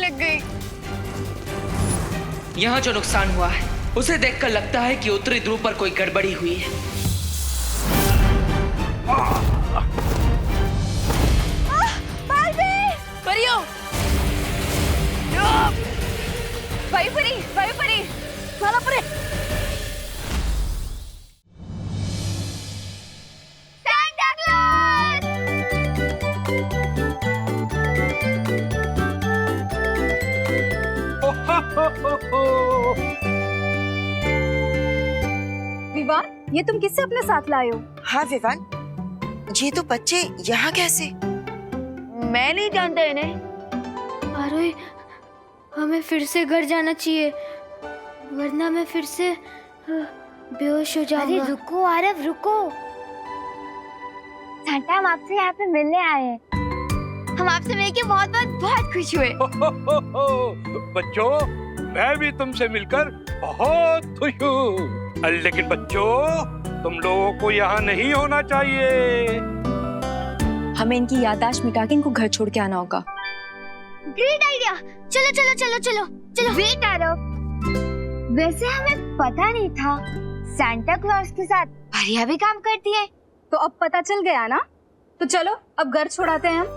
लग गई। यहाँ जो नुकसान हुआ है उसे देखकर लगता है कि उत्तरी ध्रुव पर कोई गड़बड़ी हुई है। परियों, वायुपरी, वायुपरी, माला परे। Santa Claus! विवान, ये तुम किससे अपने साथ लाए हो? हाँ विवान, ये तो बच्चे यहाँ कैसे? मैं नहीं जानता इन्हें। अरे हमें फिर से घर जाना चाहिए, वरना मैं फिर से बेहोश हो जाऊंगा। अरे रुको आरव, रुको। सांता, हम आपसे यहाँ पे मिलने आए हैं। हम आपसे मिलके बहुत बहुत बहुत खुश हुए। बच्चों, मैं भी तुमसे मिलकर बहुत खुश हूँ। लेकिन बच्चों, तुम लोगों को यहाँ नहीं होना चाहिए। हमें इनकी याददाश्त मिटा के इनको घर छोड़ के आना होगा। Great idea. चलो चलो चलो चलो चलो। वेट आरव, वैसे हमें पता नहीं था सांता क्लॉज के साथ परियां भी काम करती है। तो अब पता चल गया ना, तो चलो अब घर छोड़ाते हैं हम।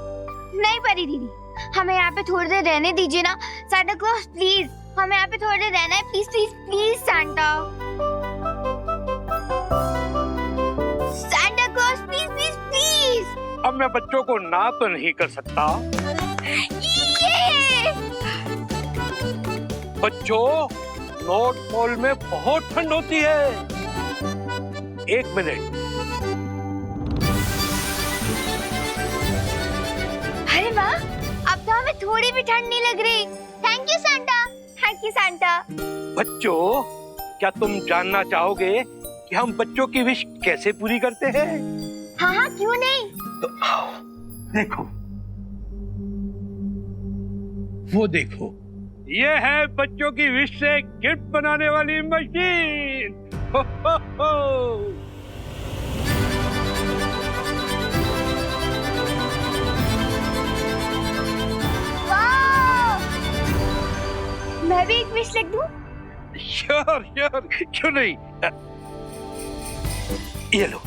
नहीं परी दीदी, हमें यहाँ पे थोड़ी देर रहने दीजिए ना। सांता क्लॉज प्लीज, हमें यहाँ पे थोड़ी देर रहना है। Please please please Santa. Santa Claus please please please. अब मैं बच्चों को ना तो नहीं कर सकता। बच्चों, नॉर्थ पोल में बहुत ठंड होती है। एक मिनट। अरे वाह, अब तो हमें थोड़ी भी ठंड नहीं लग रही। Thank you Santa, thank you Santa. बच्चों, क्या तुम जानना चाहोगे कि हम बच्चों की विश कैसे पूरी करते हैं? हाँ हाँ, क्यों नहीं। तो आओ, देखो, वो देखो, ये है बच्चों की विश से गिफ्ट बनाने वाली मशीन। हो, हो, हो। वाह! मैं भी एक विश लिख दूं? श्योर श्योर, क्यों नहीं। ये लो।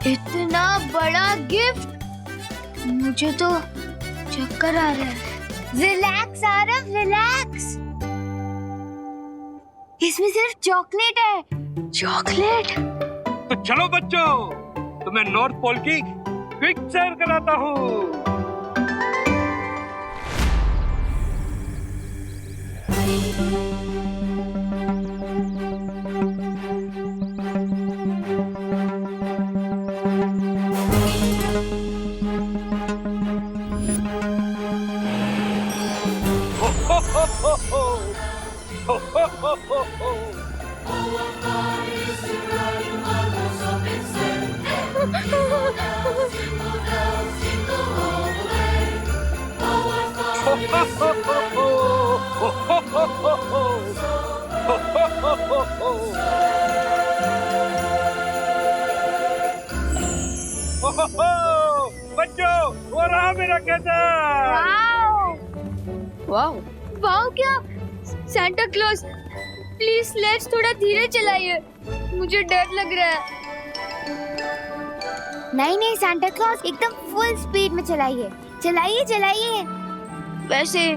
इतना बड़ा गिफ्ट, मुझे तो चक्कर आ रहा है। Relax Aarav, relax. इसमें सिर्फ चॉकलेट है। चॉकलेट? तो चलो बच्चों, तुम्हें नॉर्थ पोल की पिक्चर कराता हूँ। बच्चों, वो रहा मेरा कहता। वाओ वाओ, क्या सांता क्लॉज, प्लीज स्लेज थोड़ा धीरे चलाइए, मुझे डर लग रहा है। नहीं नहीं सांता क्लॉज, एकदम फुल स्पीड में चलाइए, चलाइए चलाइए। वैसे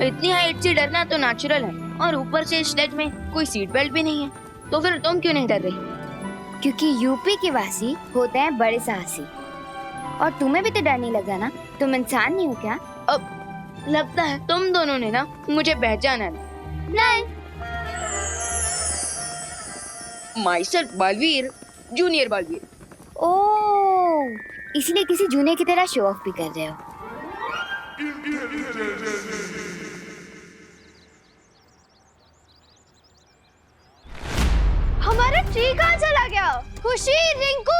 इतनी हाइट से डरना तो नेचुरल है, और ऊपर से स्लेज में कोई सीट बेल्ट भी नहीं है, तो फिर तुम क्यों नहीं डर रही? क्योंकि यूपी के वासी होते हैं बड़े साहसी। और तुम्हें भी तो डर नहीं लगा ना? तुम इंसान नहीं हो क्या? अब लगता है तुम दोनों ने ना मुझे पहचाना नहीं। Myself Balveer, junior Balveer. Oh, इसलिए किसी जूनियर की तरह शो ऑफ भी कर रहे हो। ट्री कहाँ चला गया? खुशी, रिंकू,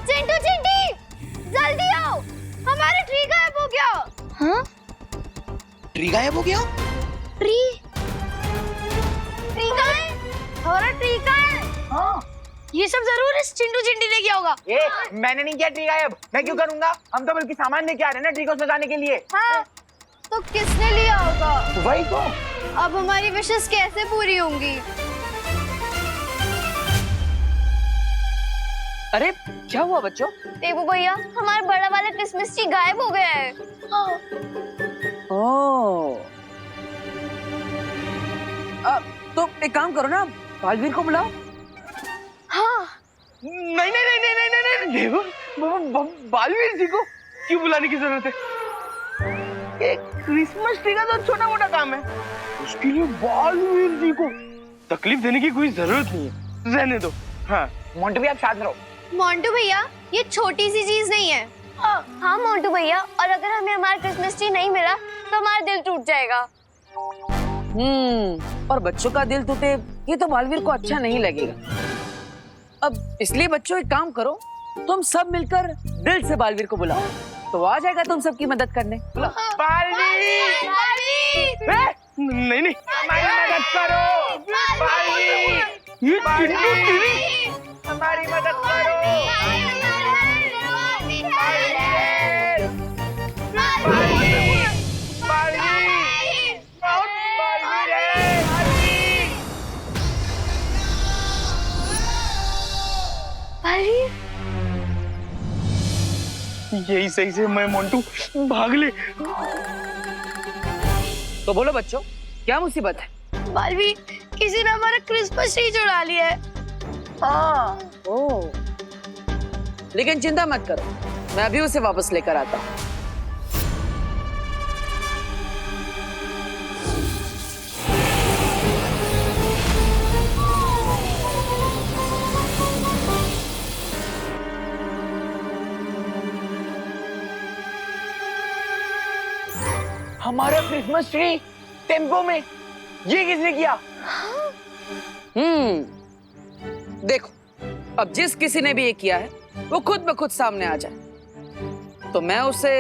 चिंटू चिंटी, जल्दी आओ, हमारा ट्री गायब हो गया। हाँ? ट्री गायब हो गया? ट्री? ट्री कहाँ है? हमारा ट्री कहाँ है? हाँ। ये सब जरूर इस चिंटू चिंटी ने किया होगा। मैंने नहीं किया ट्री गायब। मैं क्यों करूंगा? हम तो बल्कि सामान लेके आ रहे हैं ना ट्री को सजाने के लिए। हाँ, तो किसने लिया होगा? वही तो। अब हमारी विशेष कैसे पूरी होंगी? अरे क्या हुआ बच्चों? देवू भैया, हमारा बड़ा वाला क्रिसमस ट्री गायब हो गया है। ओह। तो एक काम करो ना, बालवीर को बुलाओ। हाँ। नहीं नहीं नहीं नहीं नहीं नहीं देवो, बालवीर जी को क्यों बुलाने की जरूरत है? ये क्रिसमस ट्री का तो छोटा मोटा काम है, उसके लिए बालवीर जी को तकलीफ देने की कोई जरूरत नहीं है। रहने दो। हाँ मोंटू भी आप साथ रहो। मोंटू भैया, ये छोटी सी चीज नहीं है। हाँ मोंटू भैया, और अगर हमें हमारा क्रिसमस ट्री नहीं मिला तो हमारा दिल टूट जाएगा। और बच्चों का दिल टूटे ये तो बालवीर को अच्छा नहीं लगेगा। अब इसलिए बच्चों एक काम करो, तुम सब मिलकर दिल से बालवीर को बुलाओ, तो आ जाएगा तुम सबकी मदद करने। बालवीर! नहीं नहीं, हमारी मदद करो। बालवीर! हमारी मदद करो। यही सही से मैं मोंटू भाग ले। तो बोलो बच्चों, क्या मुसीबत है? बालवी, किसी ने हमारा क्रिसमस ट्री चुरा लिया है। हाँ। ओह। लेकिन चिंता मत करो, मैं अभी उसे वापस लेकर आता हूँ। हमारा क्रिसमस ट्री टेम्पो में, ये किसने किया? देखो, अब जिस किसी ने भी ये किया है वो खुद ब खुद सामने आ जाए तो मैं उसे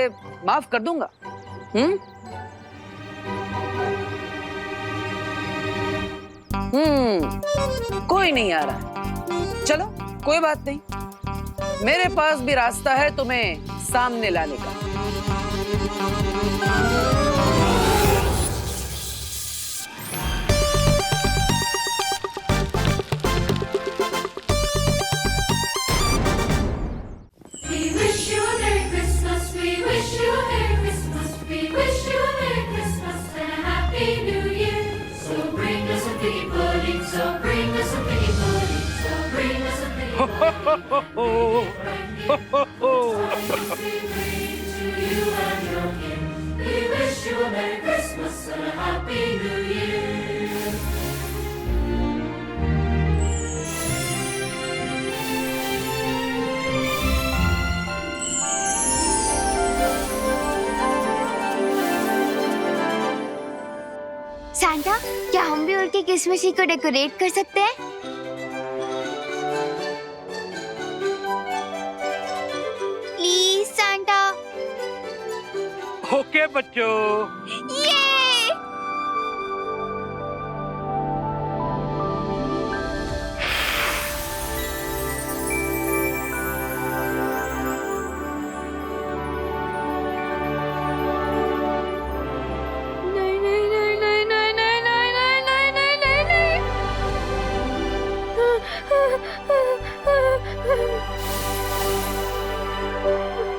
माफ कर दूंगा। कोई नहीं आ रहा। चलो कोई बात नहीं, मेरे पास भी रास्ता है तुम्हें सामने लाने का। सैंटा, क्या हम भी उनकी क्रिसमस ट्री को डेकोरेट कर सकते हैं? Please Santa. ओके बच्चों। ये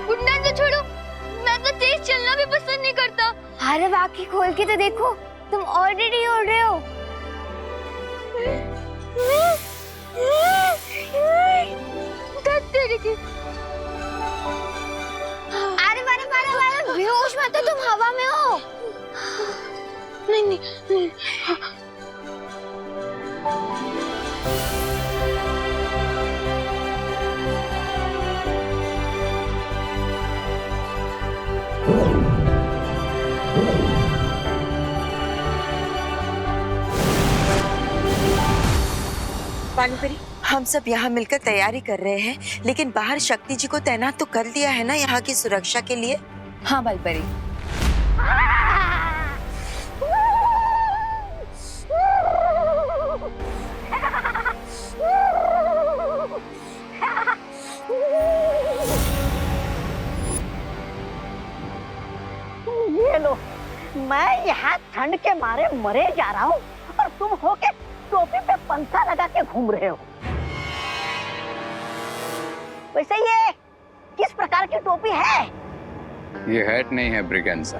गुड्डन तो छोड़ो, मैं तो तेज चलना भी पसंद नहीं करता। अरे आंखें खोल के तो देखो, तुम ऑलरेडी उड़ रहे हो। अरे मारे मारे मारे, बेहोश मत हो, तुम हवा में हो। नहीं नहीं। पानी परी, हम सब यहाँ मिलकर तैयारी कर रहे हैं, लेकिन बाहर शक्ति जी को तैनात तो कर दिया है ना यहाँ की सुरक्षा के लिए। हाँ बालपरी। ये लो, मैं यहाँ ठंड के मारे मरे जा रहा हूँ और तुम हो के टोपी पे पंखा लगा के घूम रहे हो। वैसे ये किस प्रकार की टोपी है? ये हैट नहीं है ब्रिगेंजा,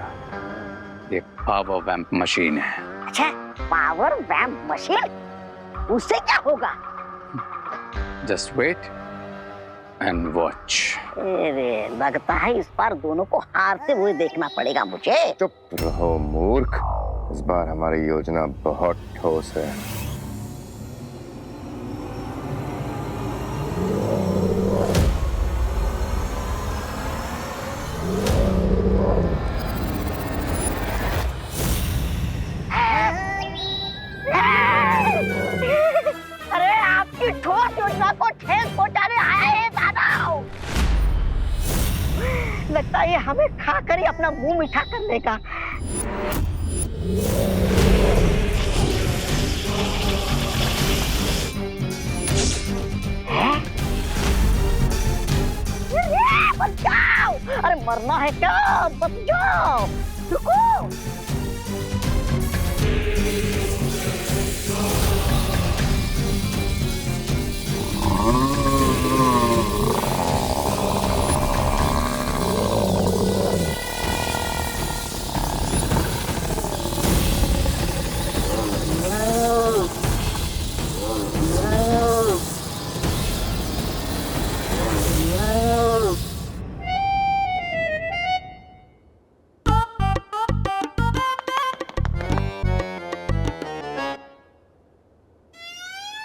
ये पावर वैम्प मशीन है। अच्छा, पावर वैम्प मशीन, उससे क्या होगा? Just wait and watch. अरे लगता है इस बार दोनों को हारते हुए देखना पड़ेगा मुझे। चुप रहो मूर्ख, इस बार हमारी योजना बहुत ठोस है। अरे आपकी ठोस योजना को ठेस पहुंचाने आया है दादा। लगता है ये हमें खाकर ही अपना मुंह मीठा कर लेगा। बच जाओ! अरे मरना है क्या? बच जाओ! रुको!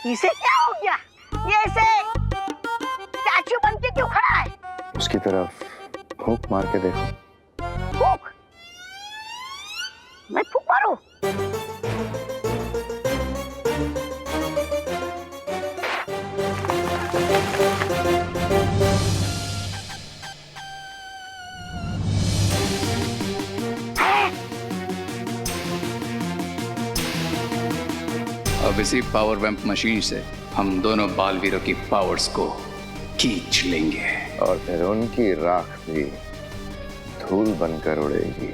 इसे क्या हो गया? ये ऐसे स्टैचू बन के क्यों खड़ा है? उसकी तरफ फूंक मार के देखो। फूंक? मैं फूंक मारूं? अब इसी पावर वैम्प मशीन से हम दोनों बालवीरों की पावर्स को खींच लेंगे और फिर उनकी राख भी धूल बनकर उड़ेगी।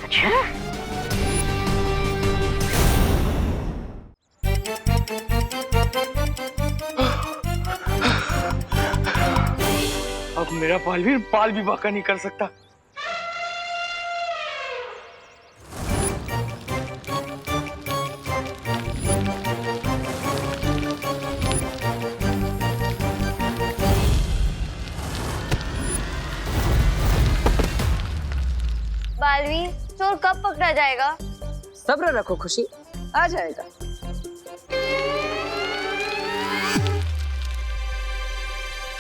अच्छा? अब मेरा बालवीर बाल भी बाका नहीं कर सकता। बालवीर, चोर कब पकड़ा जाएगा? सब्र रखो खुशी, आ जाएगा।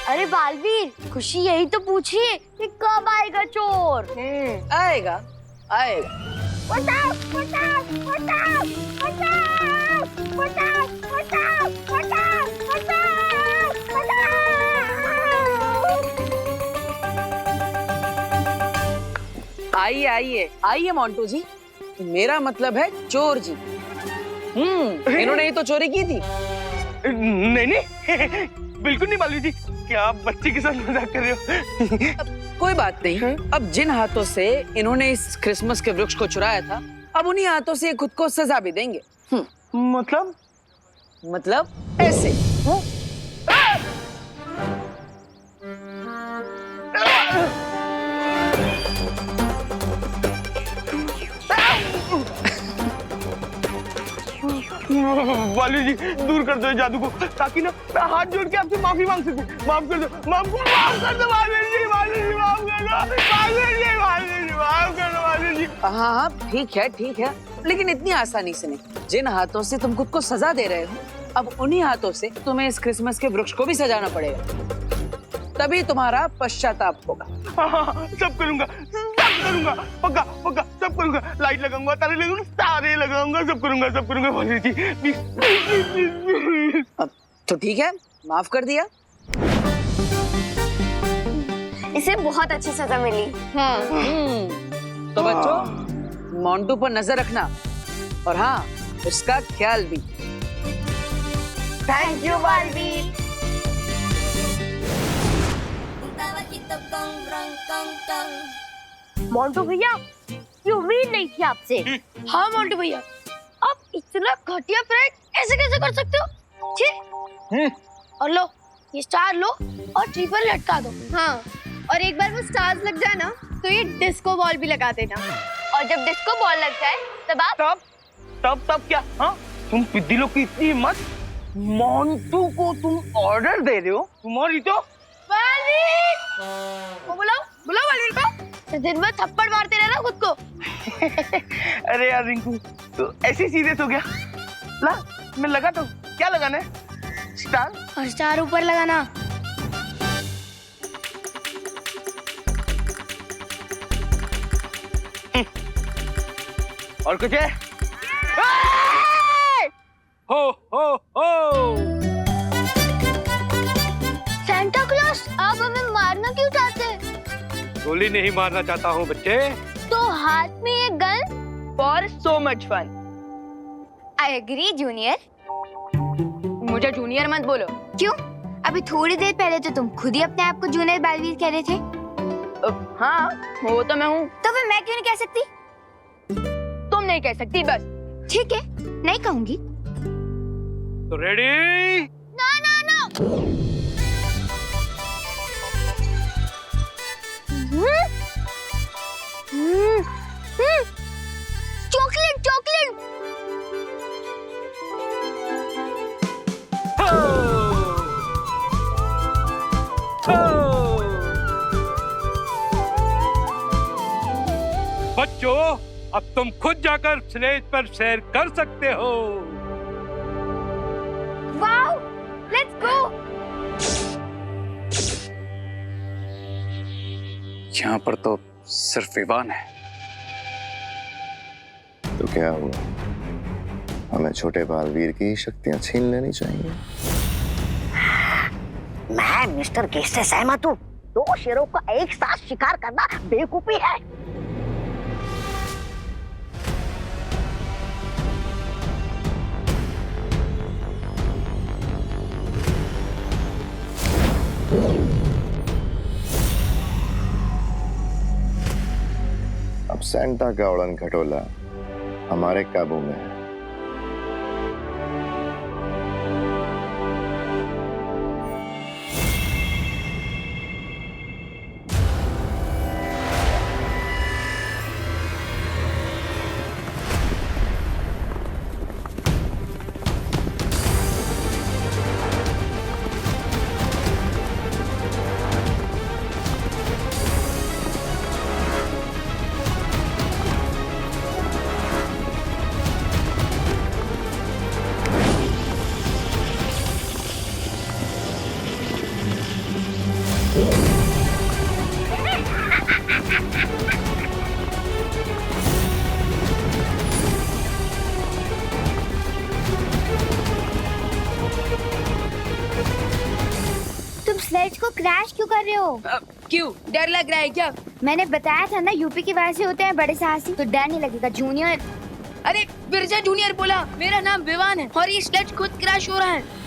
अरे बालवीर, खुशी यही तो पूछ रही है कि कब आएगा चोर? आएगा आएगा। बचाओ! बचाओ! बचाओ! बचाओ! बचाओ! बचाओ! बचाओ! बचाओ! बचाओ! आइए आइए आइए मोंटू जी, मेरा मतलब है चोर जी। इन्होंने ही तो चोरी की थी। नहीं नहीं, बिल्कुल नहीं बालवीर जी, क्या आप बच्चे के साथ मजाक कर रहे हो? कोई बात नहीं। अब जिन हाथों से इन्होंने इस क्रिसमस के वृक्ष को चुराया था, अब उन्हीं हाथों से खुद को सजा भी देंगे। मतलब ऐसे। बालवीर जी, दूर कर दो जादू को, ताकि ना मैं हाथ जोड़ के आपसे माफी मांग सकूं। माफ कर दो, माफ कर दो बालवीर जी, बालवीर जी माफ कर दो, बालवीर जी, बालवीर जी माफ कर दो बालवीर जी। हाँ ठीक है, लेकिन इतनी आसानी से नहीं। जिन हाथों से तुम खुद को सजा दे रहे हो, अब उन्हीं हाथों से तुम्हें इस क्रिसमस के वृक्ष को भी सजाना पड़ेगा, तभी तुम्हारा पश्चाताप होगा। हाँ, सब करूंगा, पक्का पक्का सब करूंगा। लाइट लगाऊंगा, तारे लगाऊंगा, सब करूंगा बालवीर जी। प्लीज। तो ठीक है, माफ कर दिया। इसे बहुत अच्छी सजा मिली। तो बच्चों, मोंटू पर नजर रखना और हाँ, उसका ख्याल भी। Thank you Baalveer. मोंटू भैया, ये उम्मीद नहीं थी आपसे। हाँ मोंटू भैया, आप इतना घटिया प्रैंक ऐसे कैसे कर सकते हो? छी। और लो ये स्टार लो और ट्री पर लटका दो। हाँ, और एक बार वो स्टार्स लग जाए ना तो ये डिस्को बॉल भी लगा देना। और जब डिस्को बॉल लग जाए तब आप तब क्या? हाँ, तुम पिद्दिलों की इतनी हिम्मत, मोंटू को तुम ऑर्डर दे रहे हो? तुम्हारी तो वो बुलाओ बालवीर को। तो दिन भर थप्पड़ मारते रहना खुद को। अरे यार रिंकू, तो ऐसे ही सीरियस हो गया? ला, मैं लगाता हूँ। क्या लगाना है? स्टार? और स्टार ऊपर लगाना। और कुछ है? हो हो हो। सेंटा क्लॉज, आप हमें मारना क्यों चाहते हैं? गोली नहीं मारना चाहता हूँ बच्चे। तो हाथ में ये gun for so much fun. I agree junior. मुझे जूनियर मत बोलो। क्यों? अभी थोड़ी देर पहले तो तुम खुद ही अपने आप को जूनियर बालवीर कह रहे थे। हाँ, वो तो मैं हूँ। तो फिर मैं क्यों नहीं कह सकती? तुम नहीं कह सकती बस। ठीक है, नहीं कहूंगी। तो रेडी? Chocolate chocolate. बच्चों, अब तुम खुद जाकर स्टेज पर सैर कर सकते हो। Wow, let's go. यहाँ पर तो सिर्फ विवान है। तो क्या हुआ, हमें छोटे बालवीर की शक्तियां छीन लेनी चाहिए? मैं मिस्टर गेस्ट से सहमत हूँ। 2 शेरों का एक साथ शिकार करना बेवकूफी है। अब सेंटा का उड़न खटोला हमारे काबू में है। स्लेज को क्रैश क्यों कर रहे हो? क्यों, डर लग रहा है क्या? मैंने बताया था ना, यूपी के वैसे होते हैं बड़े साहसी, तो डर नहीं लगेगा जूनियर। अरे बिरजा जूनियर बोला, मेरा नाम विवान है और ये स्लेज खुद क्रैश हो रहा है।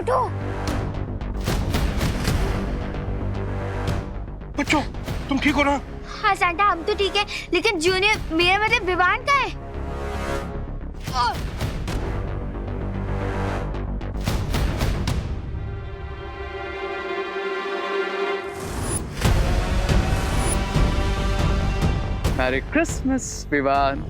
उठो। बच्चों, तुम ठीक हो ना? हाँ सैंटा, हम तो ठीक है, लेकिन जूनियर, मेरा मतलब विवान का है। Merry Christmas Vivaan.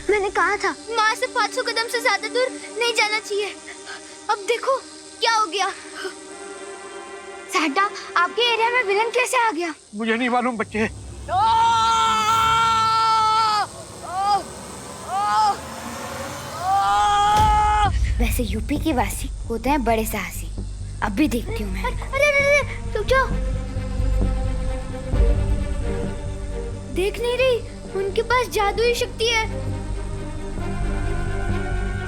मैंने कहा था माँ से 500 कदम से ज्यादा दूर नहीं जाना चाहिए। अब देखो क्या हो गया। सैंटा, आपके एरिया में विलन कैसे आ गया? मुझे नहीं मालूम बच्चे। वैसे यूपी के वासी होते हैं बड़े साहसी। अब भी देखती हूँ मैं। अरे अरे अरे रुक जाओ। देख नहीं रही, उनके पास जादुई शक्ति है।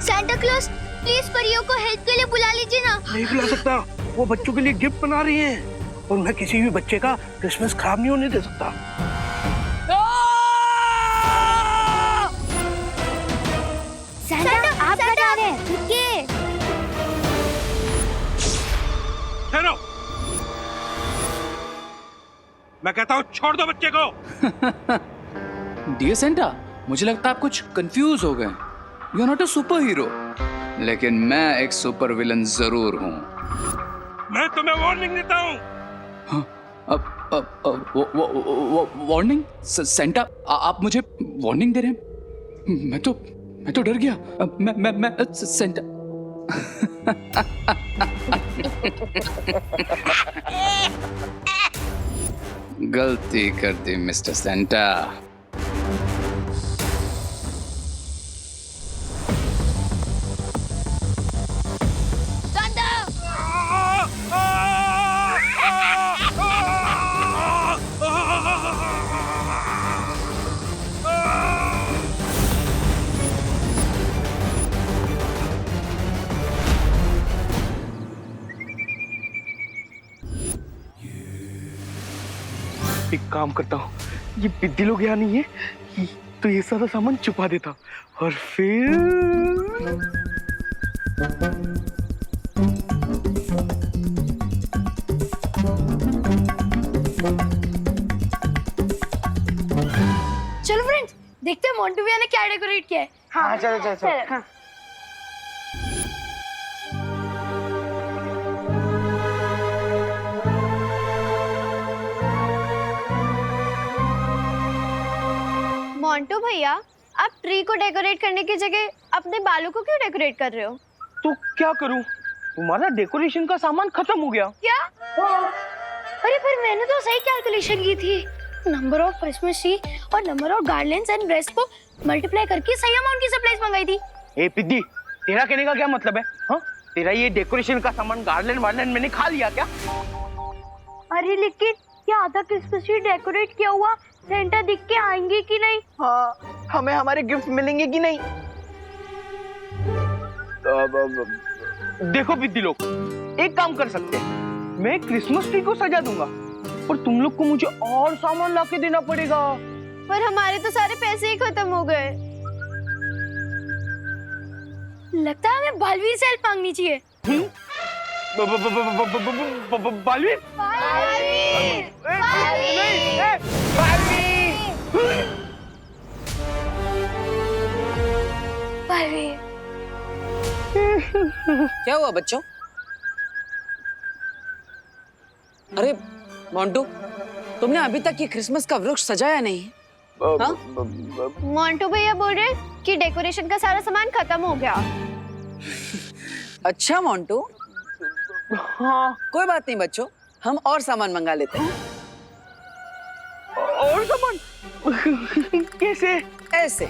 सैंटा क्लॉज, प्लीज परियों को हेल्प के लिए बुला लीजिए ना। नहीं बुला सकता, वो बच्चों के लिए गिफ्ट बना रही हैं और मैं किसी भी बच्चे का क्रिसमस खराब नहीं होने दे सकता। सैंटा आप क्या जा रहे हैं? रुकिए। ठहरो, मैं कहता हूँ छोड़ दो बच्चे को। डियर सेंटा, मुझे लगता है आप कुछ कंफ्यूज हो गए। You are not a superhero, लेकिन मैं एक सुपर विलन जरूर हूँ। मैं तुम्हें वार्निंग देता हूँ। हाँ, वार्निंग? सेंटा आप मुझे वार्निंग दे रहे हैं? मैं तो डर गया। मैं सेंटा। गलती कर दी मिस्टर सेंटा। एक काम करता हूँ, ये बिद्दी लोग यहाँ नहीं है तो ये सारा सामान छुपा देता और फिर चलो फ्रेंड्स, देखते हैं मोंटू भैया ने क्या डेकोरेट किया है। हाँ चलो चलो चलो। हाँ। मोंटू भैया, आप ट्री को डेकोरेट करने की जगह अपने बालों को क्यों डेकोरेट कर रहे हो? तो क्या करूं, तुम्हारा डेकोरेशन का सामान खत्म हो गया। क्या? अरे पर मैंने तो सही कैलकुलेशन की थी। नंबर ऑफ क्रिसमस ट्री और number of garlands and breast को मल्टीप्लाई करके सही अमाउंट की सप्लाईज मंगाई थी। ए पिद्दी, तेरा कहने का क्या मतलब है? हाँ, तेरा ये डेकोरेशन का सामान गार्लैंड वार्लैंड मैंने खा लिया क्या? अरे लेकिन क्या आधा क्रिसमस ट्री डेकोरेट किया हुआ सेंटा दिख के आएंगे कि नहीं? हाँ, हमें हमारे गिफ्ट मिलेंगे कि नहीं? देखो बिद्दी लोग, एक काम कर सकते हैं, मैं क्रिसमस ट्री को सजा दूंगा और तुम लोग को मुझे और सामान लाके देना पड़ेगा। पर हमारे तो सारे पैसे ही खत्म हो गए। लगता है हमें बालवीर से हेल्प मांगनी चाहिए। बालवीर? क्या हुआ बच्चों? अरे मोंटू, तुमने अभी तक ये क्रिसमस का वृक्ष सजाया नहीं? हाँ? मोंटू भैया बोल रहे कि डेकोरेशन का सारा सामान खत्म हो गया। अच्छा मोंटू, हाँ, कोई बात नहीं बच्चों, हम और सामान मंगा लेते हैं। और सामान? कैसे? ऐसे।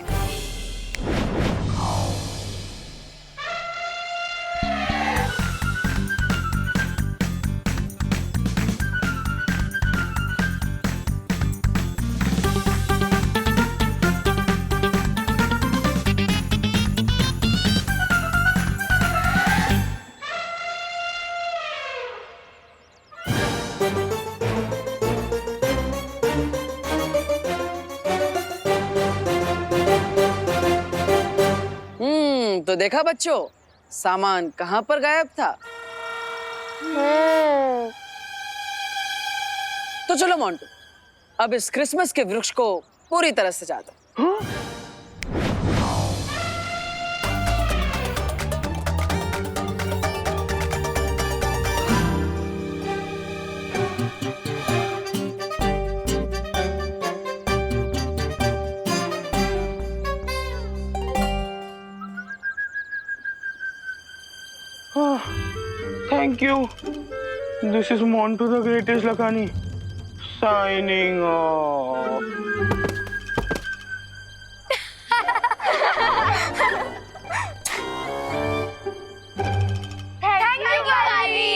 तो देखा बच्चों, सामान कहाँ पर गायब था? तो चलो मोंटू, अब इस क्रिसमस के वृक्ष को पूरी तरह सजा दो। Thank you. This is Montu the greatest Lakhani signing off. Thank you गाली।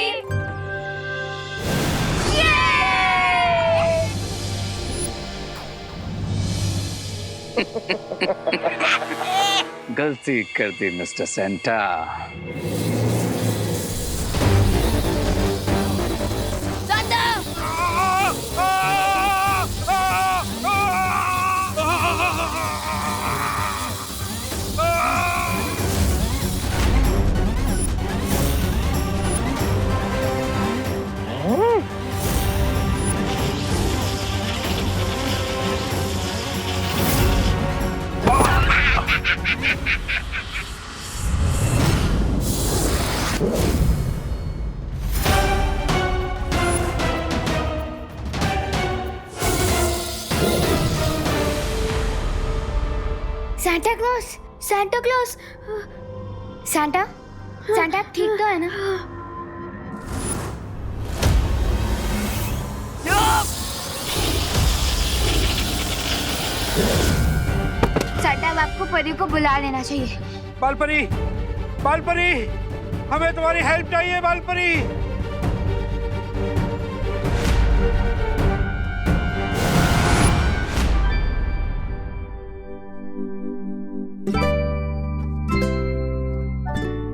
गलती कर दी mister Santa. Santa Claus, Santa Claus, Santa, Santa आप ठीक तो है ना? सैंटा अब आपको परी को बुला लेना चाहिए। बालपरी, बालपरी, हमें तुम्हारी हेल्प चाहिए बालपरी।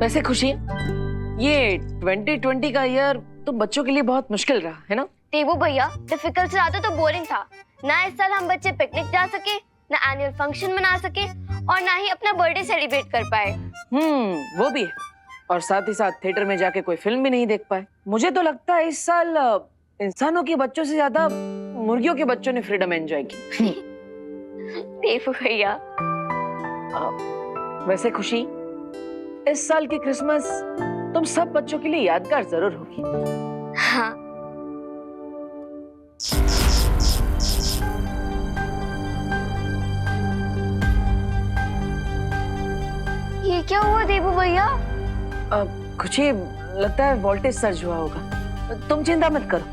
वैसे खुशी, ये 2020 का ईयर तो बच्चों के लिए बहुत मुश्किल रहा है ना? देवू भैया, डिफिकल्ट से ज्यादा तो बोरिंग था। ना इस साल हम बच्चे पिकनिक जा सके, ना एनुअल फंक्शन मना सके और ना ही अपना बर्थडे सेलिब्रेट कर पाए। वो भी है। और साथ ही साथ थिएटर में जाके कोई फिल्म भी नहीं देख पाए। मुझे तो लगता है इस साल इंसानों के बच्चों से ज्यादा मुर्गियों के बच्चों ने फ्रीडम एंजॉय की। देवू भैया, वैसे खुशी, इस साल की क्रिसमस तुम सब बच्चों के लिए यादगार जरूर होगी। हाँ। ये क्या हुआ देवू भैया? खुशी, लगता है वोल्टेज सर्ज हुआ होगा। तुम चिंता मत करो।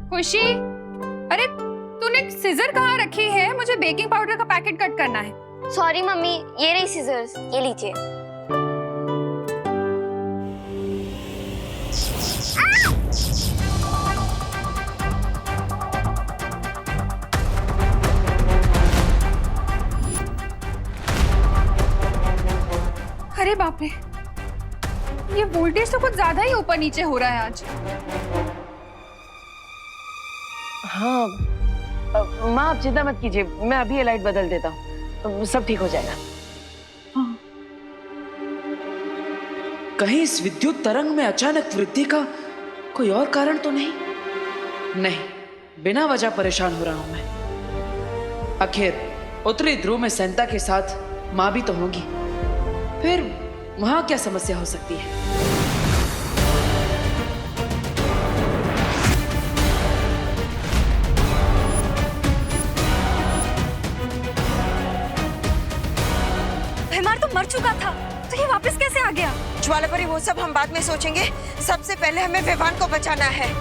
खुशी, अरे तूने सीजर कहाँ रखी है? मुझे बेकिंग पाउडर का पैकेट कट करना है। सॉरी मम्मी, ये रही सीजर्स, ये लीजिए। अरे बाप रे, ये वोल्टेज तो कुछ ज्यादा ही ऊपर नीचे हो रहा है आज। हाँ, माँ आप चिंता मत कीजिए, मैं अभी ये लाइट बदल देता हूँ, सब ठीक हो जाएगा। कहीं इस विद्युत तरंग में अचानक वृद्धि का कोई और कारण तो नहीं? नहीं, बिना वजह परेशान हो रहा हूं मैं। आखिर उत्तरी ध्रुव में सेंटा के साथ माँ भी तो होगी, फिर वहां क्या समस्या हो सकती है? हिमार तो मर चुका था, तो ये वापस कैसे आ गया? ज्वालापरी, वो सब हम बाद में सोचेंगे। सबसे पहले हमें विवान को बचाना है।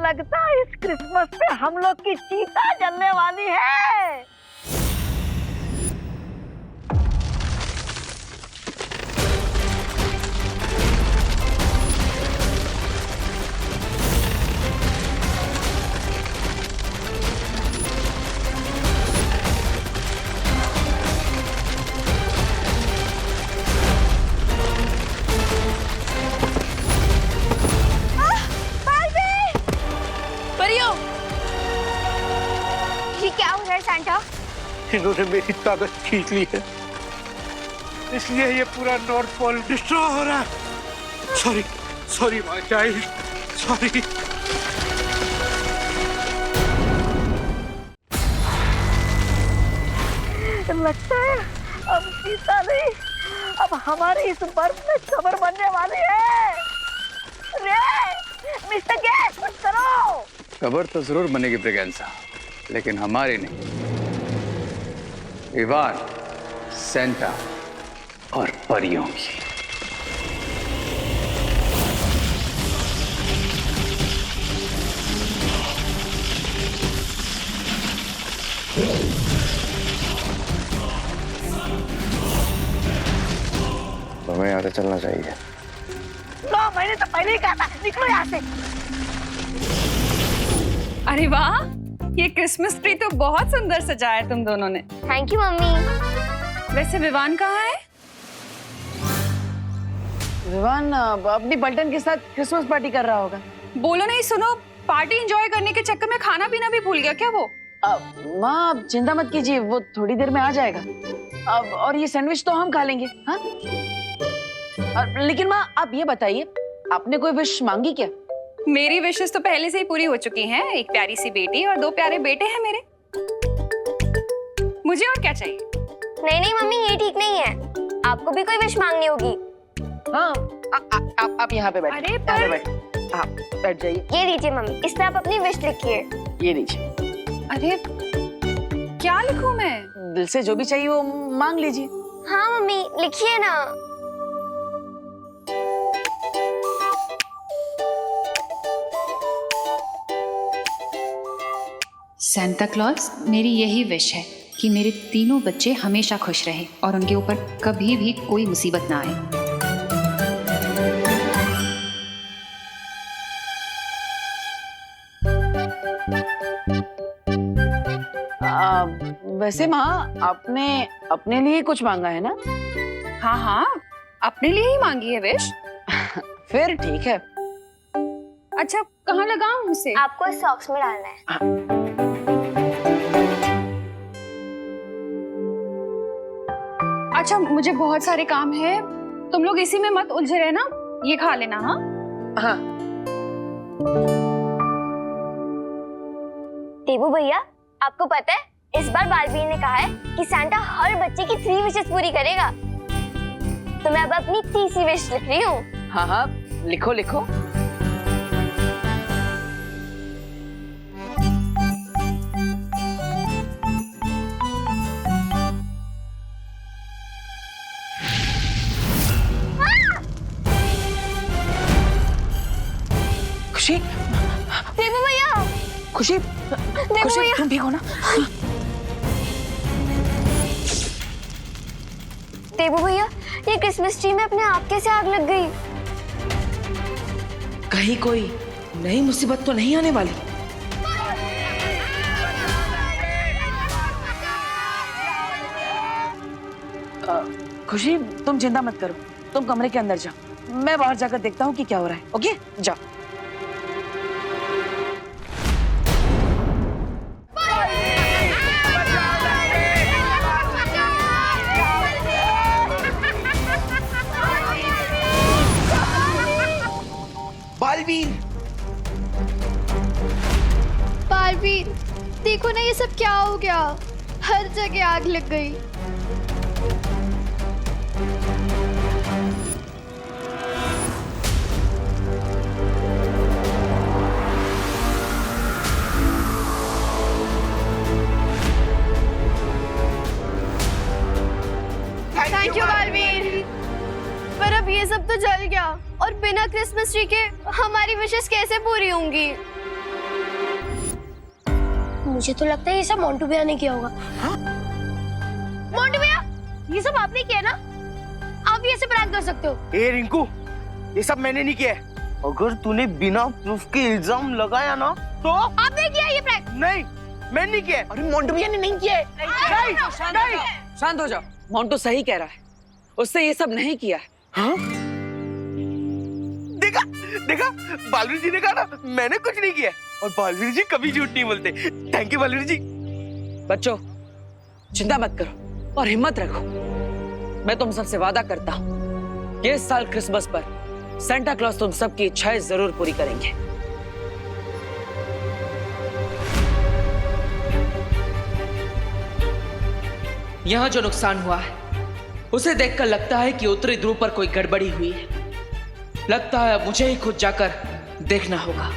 लगता है इस क्रिसमस पे हम लोग की चीता जलने वाली है। इन्होंने मेरी ताकत खींच ली है, इसलिए ये पूरा नॉर्थ पोल डिस्ट्रॉय हो रहा है। Sorry, sorry my child, sorry. लगता है अब जीता नहीं, अब हमारी इस बर्फ में खबर बनने वाली है। रे मिस्टर गैस, कुछ करो। खबर तो जरूर बनेगी ब्रिगेंसा, लेकिन हमारी नहीं, इवान, सेंटा और परियों की। हमें यहाँ से चलना चाहिए। 9 महीने तो पहले ही कहा था, निकलो यहाँ से। अरे वाह, ये क्रिसमस ट्री तो बहुत सुंदर सजाया है तुम दोनों ने। Thank you mummy. वैसे विवान कहाँ है? विवान अपनी पलटन के साथ क्रिसमस पार्टी कर रहा होगा। बोलो नहीं, सुनो, पार्टी एंजॉय करने के चक्कर में खाना पीना भी भूल गया क्या वो? माँ आप चिंता मत कीजिए, वो थोड़ी देर में आ जाएगा। अब और ये सैंडविच तो हम खा लेंगे। हाँ? लेकिन माँ आप ये बताइए, आपने कोई विश मांगी क्या? मेरी विशेस तो पहले से ही पूरी हो चुकी हैं। एक प्यारी सी बेटी और 2 प्यारे बेटे हैं मेरे। मुझे और क्या चाहिए? नहीं नहीं मम्मी, ये ठीक नहीं है, आपको भी कोई विश मांगनी होगी। हाँ आप यहाँ पे बैठे। अरे यहाँ पे बैठे। हाँ बैठ जाइए। ये लीजिए मम्मी, इस पे आप अपनी विश लिखिए। ये लीजिए। अरे क्या लिखूं मैं? दिल से जो भी चाहिए वो मांग लीजिए। हाँ मम्मी, लिखिए ना। सांता क्लॉज, मेरी यही विश है कि मेरे तीनों बच्चे हमेशा खुश रहे और उनके ऊपर कभी भी कोई मुसीबत ना आए। वैसे माँ आपने अपने लिए कुछ मांगा है ना? हाँ हाँ, अपने लिए ही मांगी है विश। फिर ठीक है। अच्छा कहाँ लगाऊं उसे? आपको इस सॉक्स में डालना है। अच्छा मुझे बहुत सारे काम है, तुम लोग इसी में मत उलझे रहना, ये खा लेना। हाँ हाँ। देबू भैया, आपको पता है इस बार बालवीर ने कहा है कि सांता हर बच्चे की 3 विशेस पूरी करेगा। तो मैं अब अपनी तीसरी विश लिख रही हूँ। हाँ हाँ लिखो लिखो। खुशी, देबू भैया, खुशी, खुशी तुम ठीक हो ना? देबू भैया, ये क्रिसमस ट्री में अपने आप कैसे आग लग गई? कहीं कोई नई मुसीबत तो नहीं आने वाली? खुशी तुम चिंता मत करो, तुम कमरे के अंदर जाओ, मैं बाहर जाकर देखता हूँ कि क्या हो रहा है। ओके जाओ। बालवीर, बालवीर, देखो ना ये सब क्या हो गया, हर जगह आग लग गई। Thank you Baalveer. पर अब ये सब तो जल गया और बिना क्रिसमस ट्री के हमारी विशेस कैसे पूरी होंगी? मुझे तो लगता है ये सब मोंटू भैया ने किया होगा। मोंटू भैया, ये सब आपने किया ना? आप भी ऐसे प्रैंक कर सकते हो। ए रिंकू, ये सब मैंने नहीं किया। अगर तूने बिना प्रूफ के इल्जाम लगाया ना तो आपने किया ये प्रैंक? नहीं, मैंने नहीं किया। अरे मोंटू भैया ने नहीं किया। नहीं, शांत हो जाओ, मोंटू सही कह रहा है, उससे ये सब नहीं किया है। हाँ? देखा देखा, बालवीर जी ने कहा ना मैंने कुछ नहीं किया, और बालवीर जी कभी झूठ नहीं बोलते। थैंक यू बालवीर जी। बच्चों चिंता मत करो और हिम्मत रखो। मैं तुम सबसे वादा करता हूँ कि इस साल क्रिसमस पर सांता क्लॉज तुम सबकी इच्छाएं जरूर पूरी करेंगे। यहाँ जो नुकसान हुआ है उसे देखकर लगता है कि उत्तरी ध्रुव पर कोई गड़बड़ी हुई है। लगता है अब मुझे ही खुद जाकर देखना होगा।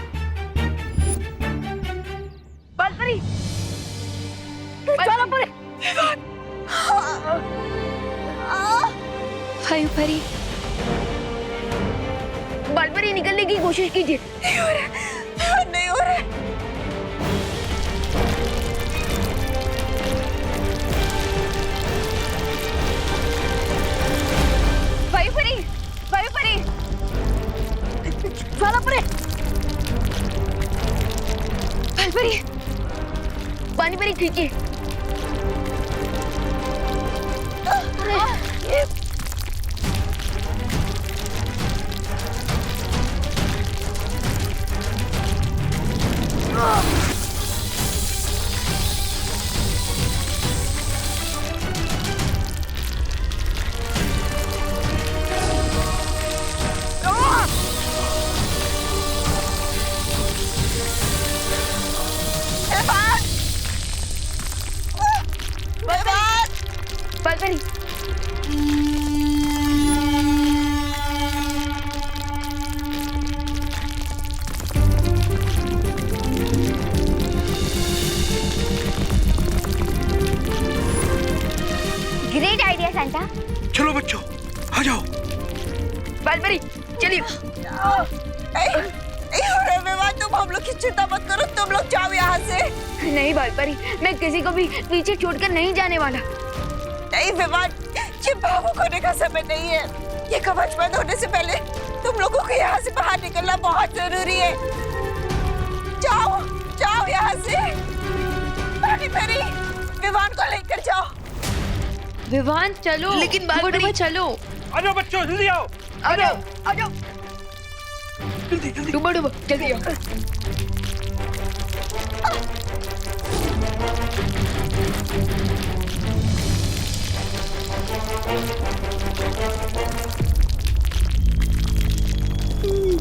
बालपरी, चलो परे। वायुपरी, बालपरी निकलने की कोशिश कीजिए। नहीं हो रहा, नहीं हो रहा। वायुपरी, वायुपरी, चलो परे। बालपरी, पानी परी खींचिए। बालपरी, ग्रेट आइडिया सैंटा। चलो बच्चों, आ जाओ। बालपरी, चलिए। विवान, तुम हम लोग की चिंता मत करो, तुम लोग जाओ यहाँ से। नहीं बालपरी, मैं किसी को भी पीछे छोड़कर नहीं जाने वाला। नहीं विवान, ये भावुक होने का समय नहीं है। ये कवच बंद होने से पहले तुम लोगों को यहाँ से बाहर निकलना बहुत जरूरी है। जाओ, जाओ यहाँ से। मेरी विवान को लेकर जाओ। विवान चलो। लेकिन बालपरी, चलो। आ जाओ बच्चों, जल्दी आओ। आ जाओ, आ जाओ। जल्दी जल्दी। डूबो डूबो, जल्दी आओ।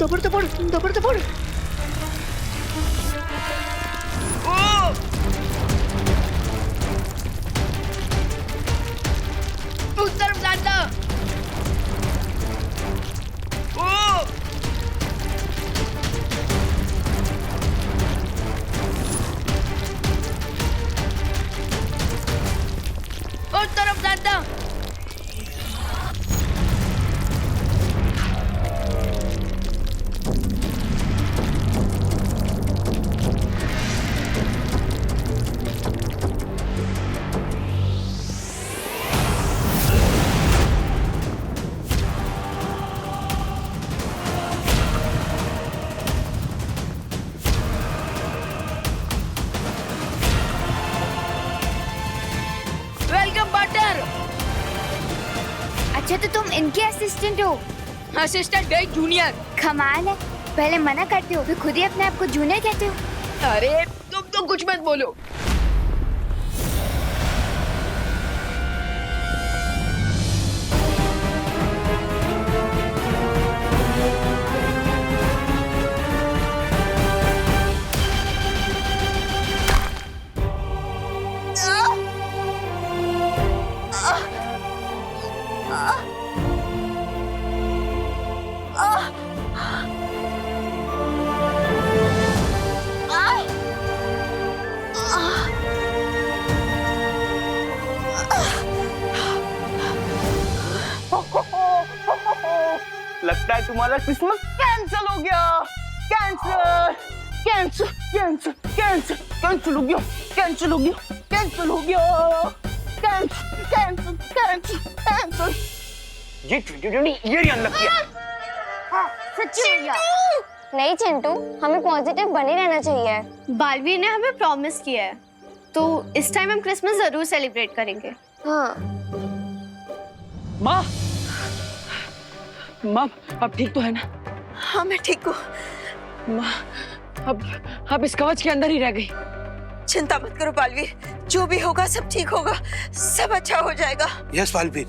दबड़ दबड़, दबड़ दबड़। उस तरफ जाता। उस तरफ जाता। Welcome butter. अच्छा तो तुम इनके असिस्टेंट हो? असिस्टेंट गई जूनियर। कमाल है, पहले मना करते हो फिर खुद ही अपने आप को जूनियर कहते हो। अरे तुम तो कुछ मत बोलो। लगता है तुम्हारा क्रिसमस कैंसिल हो गया। Cancel, cancel, cancel, cancel, cancel हो गया, कैंसिल हो गया, कैंसिल हो गया, कैंसिल, कैंसिल, कैंसिल, कैंसिल। ये 2020 ईयर ही अनलकी है। सच्ची भैया। नहीं चिंटू, हमें पॉजिटिव बने रहना चाहिए। बालवीर ने हमें प्रॉमिस किया है, तो इस टाइम हम क्रिसमस जरूर सेलिब्रेट करेंगे। हाँ। माँ, माँ अब ठीक तो है ना? हाँ मैं ठीक हूँ। माँ अब इस कवच के अंदर ही रह गई। चिंता मत करो बालवीर, जो भी होगा सब ठीक होगा, सब अच्छा हो जाएगा। यस बालवीर,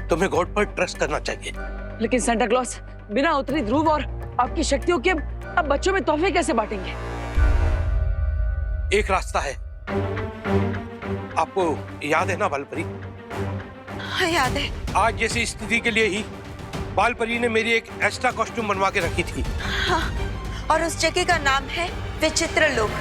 तुम्हें गॉड पर ट्रस्ट करना चाहिए। लेकिन सांता क्लॉज बिना उत्तरी ध्रुव और आपकी शक्तियों के अब बच्चों में तोहफे कैसे बांटेंगे? एक रास्ता है, आपको याद है ना बालपरी, हाँ याद है। आज जैसी स्थिति के लिए ही बाल परी ने मेरी एक एक्स्ट्रा कॉस्ट्यूम बनवा के रखी थी। हाँ, और उस जगह का नाम है विचित्र लोक।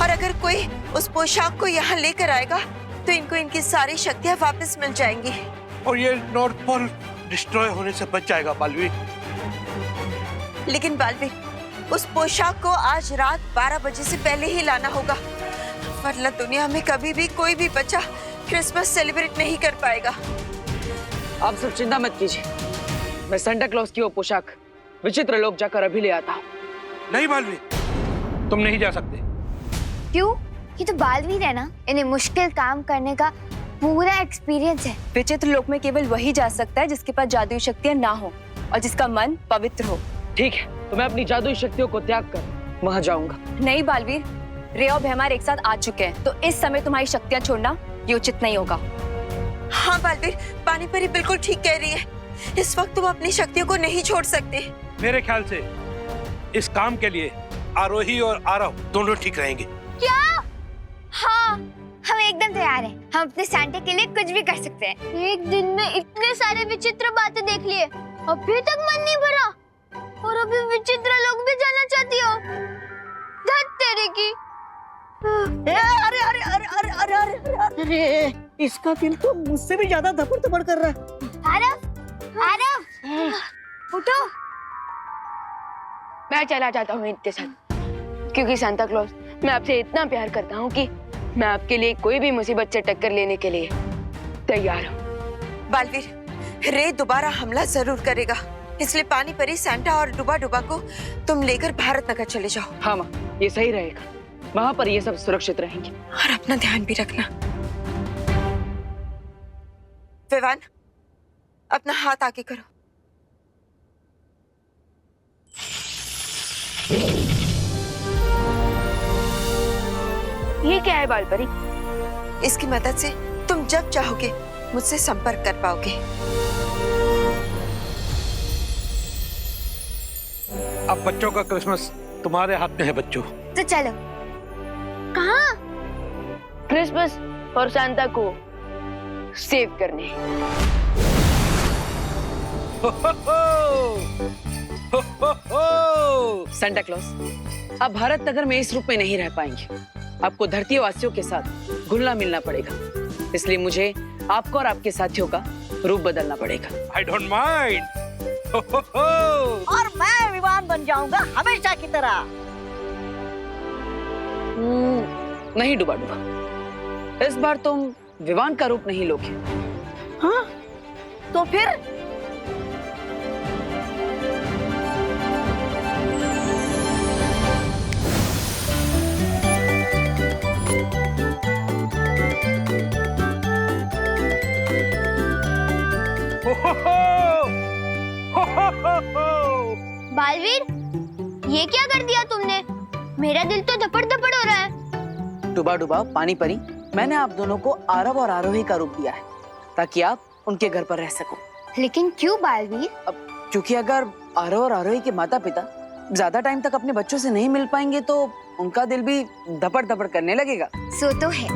और अगर कोई उस पोशाक को यहाँ लेकर आएगा तो इनको इनकी सारी शक्तियाँ वापस मिल जाएंगी। और ये नॉर्थ पोल डिस्ट्रॉय होने से बच जाएगा बालवीर। लेकिन बालवीर, उस पोशाक को आज रात 12 बजे से पहले ही लाना होगा, वरना दुनिया में कभी भी कोई भी बच्चा क्रिसमस सेलिब्रेट नहीं कर पाएगा। आप सब चिंता मत कीजिए, मैं सांता क्लॉज की वो पोशाक विचित्र लोक जाकर अभी ले आता हूँ। नहीं बालवीर, तुम नहीं जा सकते। क्यों? ये तो बालवीर है ना, इन्हें मुश्किल काम करने का पूरा एक्सपीरियंस है। विचित्र लोक में केवल वही जा सकता है जिसके पास जादुई शक्तियाँ ना हो और जिसका मन पवित्र हो। ठीक है, तो मैं अपनी जादुई शक्तियों को त्याग कर वहाँ जाऊंगा। नहीं बालवीर, रे और भैमार एक साथ आ चुके हैं, तो इस समय तुम्हारी शक्तियाँ छोड़ना ये उचित नहीं होगा। हाँ बालवीर, पानी परी बिल्कुल ठीक कह रही है। इस वक्त तुम अपनी शक्तियों को नहीं छोड़ सकते। मेरे ख्याल से इस काम के लिए आरोही और आरव दोनों ठीक रहेंगे। क्या? हाँ, हम एकदम तैयार हैं। हम अपने सांता के लिए कुछ भी कर सकते हैं। एक दिन में इतने सारे विचित्र बातें देख लिए, अभी तक मन नहीं भरा और अभी विचित्र लोग भी जाना चाहती हो। धत तेरे की। अरे अरे अरे अरे अरे अरे अरे, इसका दिल तो मुझसे भी ज्यादा धपड़ धपड़ कर रहा है। आरव, आरव, उठो। मैं चला जाता हूँ इनके साथ, क्योंकि सांता क्लॉज, मैं आपसे इतना प्यार करता हूँ कि मैं आपके लिए कोई भी मुसीबत से टक्कर लेने के लिए तैयार हूँ। बालवीर, रे दोबारा हमला जरूर करेगा, इसलिए पानी परी, सांता और डुबा डुबा को तुम लेकर भारत नगर चले जाओ। हाँ माँ, ये सही रहेगा, वहाँ पर ये सब सुरक्षित रहेंगे। और अपना ध्यान भी रखना। विवान, अपना हाथ आगे करो। ये क्या है बाल परी? इसकी मदद से तुम जब चाहोगे मुझसे संपर्क कर पाओगे। अब बच्चों का क्रिसमस तुम्हारे हाथ में है बच्चों। तो चलो। कहाँ? क्रिसमस और सांता को सेव करने। सांता क्लॉज, आप भारत नगर में इस रूप में नहीं रह पाएंगे। आपको धरती वासियों के साथ घुलना मिलना पड़ेगा, इसलिए मुझे आपको और आपके साथियों का रूप बदलना पड़ेगा। I don't mind. और मैं विवान बन जाऊंगा हमेशा की तरह। नहीं डुबा डुबा, इस बार तुम विवान का रूप नहीं लोगे। हाँ? तो फिर? बालवीर, ये क्या कर दिया तुमने? मेरा दिल तो धपड़ धपड़ हो रहा है। डुबा डुबा, पानी परी, मैंने आप दोनों को आरव और आरोही का रूप दिया है ताकि आप उनके घर पर रह सको। लेकिन क्यों बालवीर? अब क्योंकि अगर आरव और आरोही के माता पिता ज्यादा टाइम तक अपने बच्चों से नहीं मिल पाएंगे तो उनका दिल भी धपड़ धपड़ करने लगेगा। सो तो है।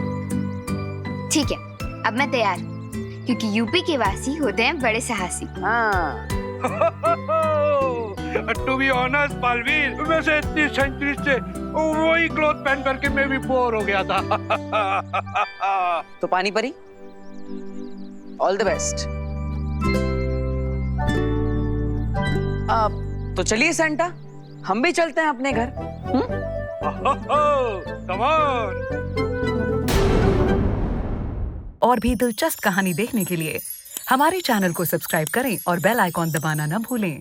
ठीक है, अब मैं तैयार हूँ, क्योंकि यूपी के वासी होते हैं बड़े साहसी। हाँ। टू बी ऑनेस्ट बालवीर, वैसे इतनी सेंचुरी से वही क्लॉथ पहन करके मैं भी बोर हो गया था। तो पानी परी, ऑल द बेस्ट। तो चलिए सांता, हम भी चलते हैं अपने घर। Come on. और भी दिलचस्प कहानी देखने के लिए हमारे चैनल को सब्सक्राइब करें और बेल आइकॉन दबाना न भूलें।